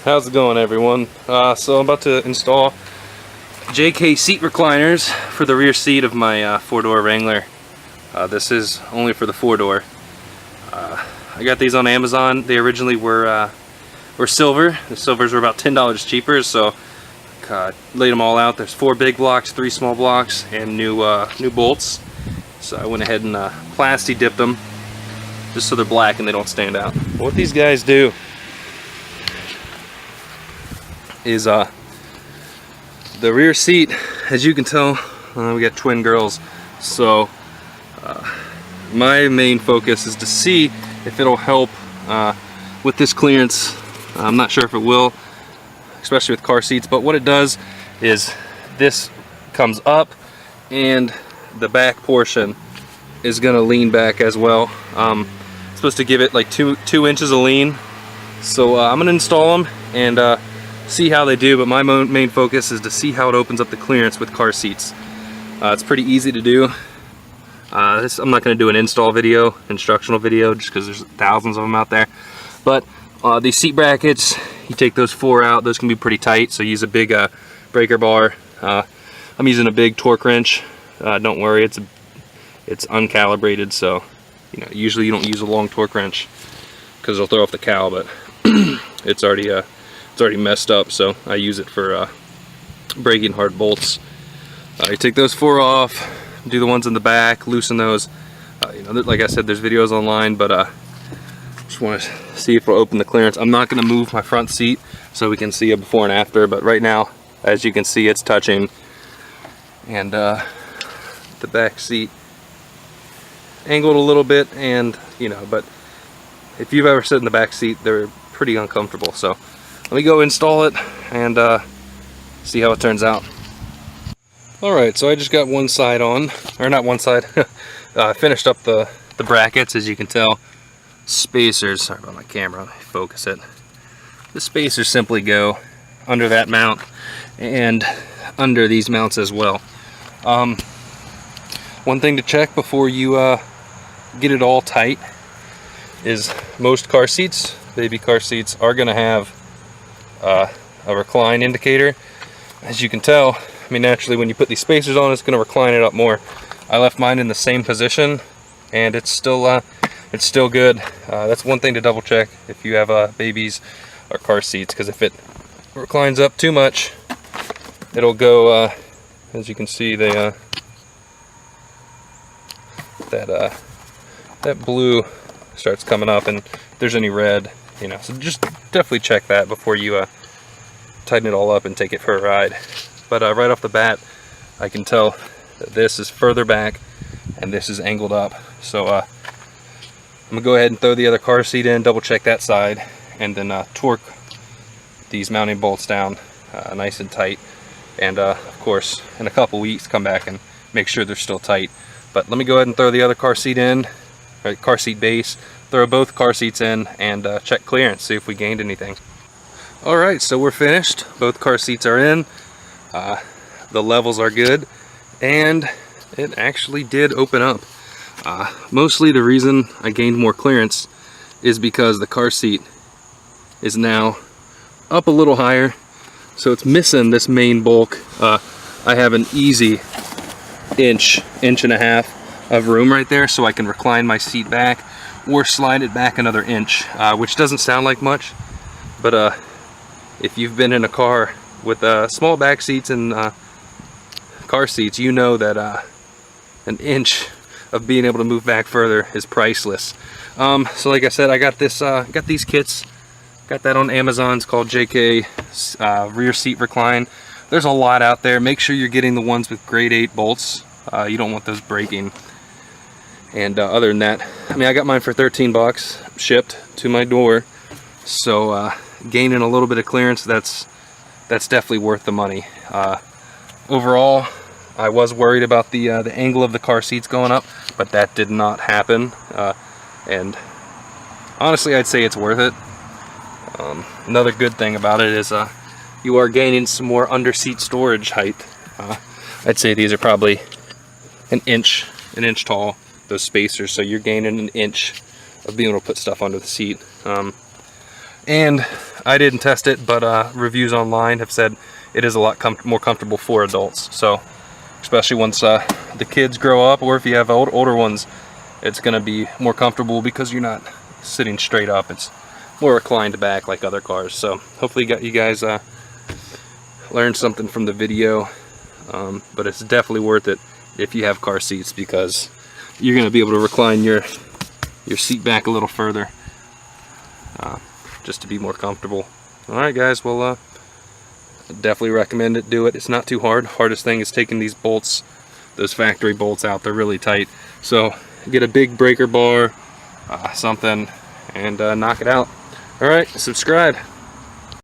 How's it going, everyone? So I'm about to install JK seat recliners for the rear seat of my four-door Wrangler. This is only for the four-door. I got these on Amazon. They originally were silver. The silvers were about $10 cheaper, so laid them all out. There's 4 big blocks, 3 small blocks, and new bolts. So I went ahead and plasti dipped them just so they're black and they don't stand out. What these guys do is the rear seat, as you can tell, we got twin girls, so my main focus is to see if it'll help with this clearance. I'm not sure if it will, especially with car seats, but what it does is this comes up and the back portion is going to lean back as well. It's supposed to give it like 2 inches of lean, so I'm going to install them and see how they do, but my main focus is to see how it opens up the clearance with car seats. It's pretty easy to do. I'm not going to do an install video, instructional video, just because there's thousands of them out there. But these seat brackets, you take those 4 out, those can be pretty tight, so use a big breaker bar. I'm using a big torque wrench. Don't worry, it's uncalibrated, so usually you don't use a long torque wrench because it'll throw off the cowl, but it's already messed up, so I use it for breaking hard bolts. You take those 4 off, do the ones in the back, loosen those. Like I said, there's videos online, but just want to see if it'll open the clearance. I'm not going to move my front seat so we can see a before and after, but right now, as you can see, it's touching, and the back seat angled a little bit, and but if you've ever sat in the back seat, they're pretty uncomfortable. So let me go install it and see how it turns out. Alright, so I just got one side on, or not one side, I finished up the brackets, as you can tell. Spacers, sorry about my camera, let me focus it. The spacers simply go under that mount and under these mounts as well. One thing to check before you get it all tight is most car seats, baby car seats, are going to have a recline indicator. As you can tell, naturally when you put these spacers on, it's going to recline it up more. I left mine in the same position and it's still good. That's one thing to double check if you have babies or car seats, because if it reclines up too much, it'll go, as you can see, that blue starts coming up, and if there's any red, so just definitely check that before you tighten it all up and take it for a ride. But right off the bat, I can tell that this is further back and this is angled up, so I'm gonna go ahead and throw the other car seat in, double check that side, and then torque these mounting bolts down nice and tight, and of course in a couple weeks come back and make sure they're still tight. But let me go ahead and throw the other car seat in, or car seat base, throw both car seats in, and check clearance, see if we gained anything. Alright, so we're finished. Both car seats are in. The levels are good, and it actually did open up. Mostly the reason I gained more clearance is because the car seat is now up a little higher, so it's missing this main bulk. I have an easy inch and a half of room right there, so I can recline my seat back or slide it back another inch, which doesn't sound like much, but if you've been in a car with small back seats and car seats, you know that an inch of being able to move back further is priceless. So like I said, I got this, got these kits, got that on Amazon. It's called JK rear seat recline. There's a lot out there. Make sure you're getting the ones with grade 8 bolts. You don't want those breaking. And other than that, I got mine for 13 bucks shipped to my door, so gaining a little bit of clearance, that's definitely worth the money. Overall, I was worried about the angle of the car seats going up, but that did not happen, and honestly I'd say it's worth it. Another good thing about it is you are gaining some more under seat storage height. I'd say these are probably an inch tall, those spacers, so you're gaining an inch of being able to put stuff under the seat. And I didn't test it, but reviews online have said it is a lot more comfortable for adults. So especially once the kids grow up, or if you have older ones, it's going to be more comfortable because you're not sitting straight up. It's more reclined back like other cars. So hopefully you guys learned something from the video, but it's definitely worth it if you have car seats, because you're going to be able to recline your seat back a little further, just to be more comfortable. Alright guys, well definitely recommend it. Do it. It's not too hard. Hardest thing is taking these bolts, those factory bolts out. They're really tight. So get a big breaker bar, something, and knock it out. Alright, subscribe.